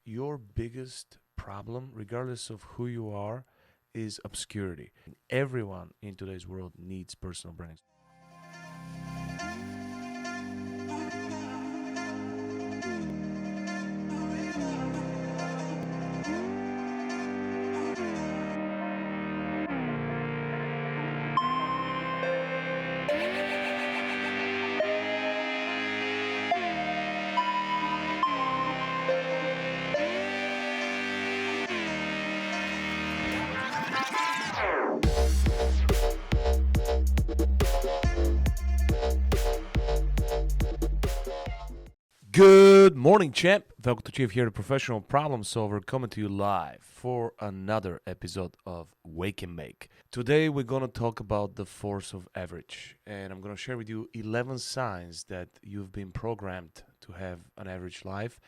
your biggest problem, regardless of who you are, is obscurity. Everyone in today's world needs personal branding. Good morning, champ. Welcome to Chief here, the professional problem solver, coming to you live for another episode of Wake and Make. Today, we're going to talk about the force of average, and I'm going to share with you 11 signs that you've been programmed to have an average life,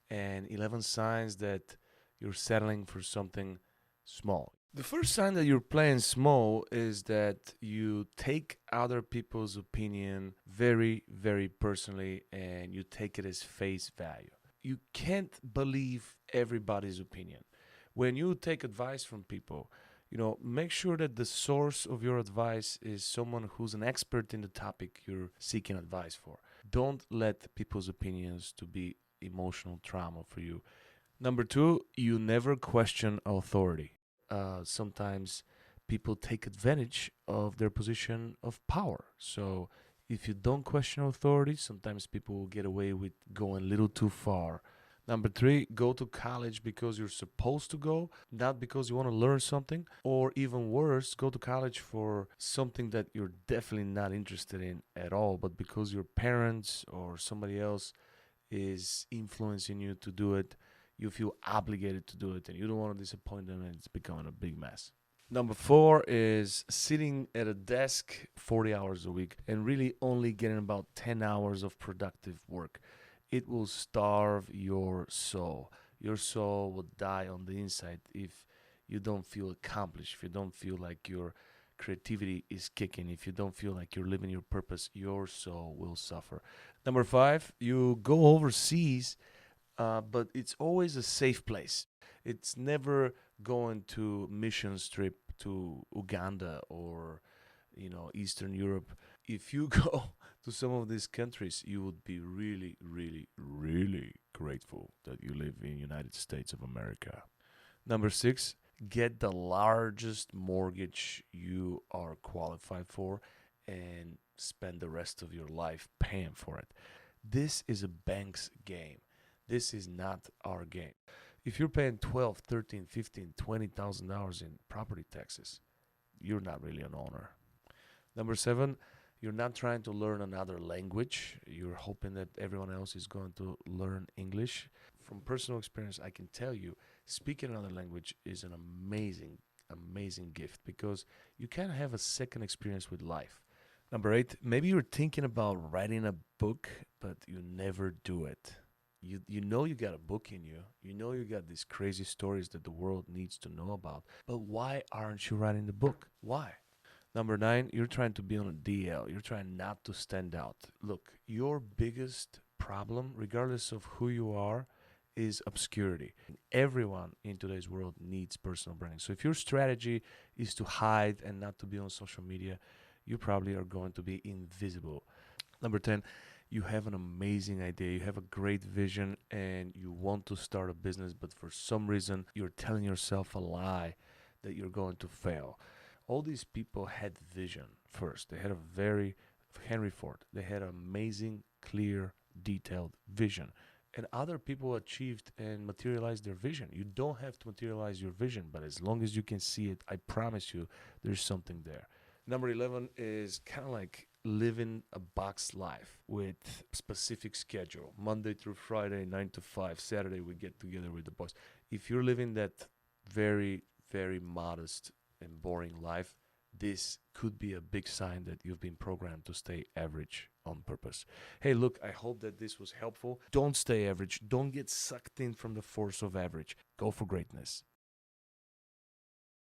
and 11 signs that you're settling for something small. The first sign that you're playing small is that you take other people's opinion very, very personally and you take it as face value. You can't believe everybody's opinion. When you take advice from people, make sure that the source of your advice is someone who's an expert in the topic you're seeking advice for. Don't let people's opinions to be emotional trauma for you. Number two, you never question authority. Sometimes people take advantage of their position of power. So if you don't question authority, sometimes people will get away with going a little too far. Number three, go to college because you're supposed to go, not because you want to learn something. Or even worse, go to college for something that you're definitely not interested in at all, but because your parents or somebody else is influencing you to do it, you feel obligated to do it and you don't want to disappoint them, and it's becoming a big mess. Number four is sitting at a desk 40 hours a week and really only getting about 10 hours of productive work. It will starve your soul. Your soul will die on the inside if you don't feel accomplished, if you don't feel like your creativity is kicking, if you don't feel like you're living your purpose, your soul will suffer. Number five, you go overseas, but it's always a safe place. It's never going to mission trip to Uganda or Eastern Europe. If you go to some of these countries, you would be really, really, really grateful that you live in United States of America. Number six, get the largest mortgage you are qualified for and spend the rest of your life paying for it. This is a bank's game. This is not our game. If you're paying 12, 13, 15, $20,000 in property taxes, you're not really an owner. Number seven, you're not trying to learn another language. You're hoping that everyone else is going to learn English. From personal experience, I can tell you, speaking another language is an amazing, amazing gift because you can have a second experience with life. Number eight, maybe you're thinking about writing a book, but you never do it. You know you got a book in you. You know you got these crazy stories that the world needs to know about. But why aren't you writing the book? Why? Number nine, you're trying to be on a DL. You're trying not to stand out. Look, your biggest problem, regardless of who you are, is obscurity. Everyone in today's world needs personal branding. So if your strategy is to hide and not to be on social media, you probably are going to be invisible. Number 10, you have an amazing idea, you have a great vision, and you want to start a business, but for some reason, you're telling yourself a lie that you're going to fail. All these people had vision first. They had a very, Henry Ford, they had an amazing, clear, detailed vision. And other people achieved and materialized their vision. You don't have to materialize your vision, but as long as you can see it, I promise you, there's something there. Number 11 is kind of like living a box life with specific schedule. Monday through Friday, 9 to 5. Saturday, we get together with the boys. If you're living that very, very modest and boring life, this could be a big sign that you've been programmed to stay average on purpose. Hey, look, I hope that this was helpful. Don't stay average. Don't get sucked in from the force of average. Go for greatness.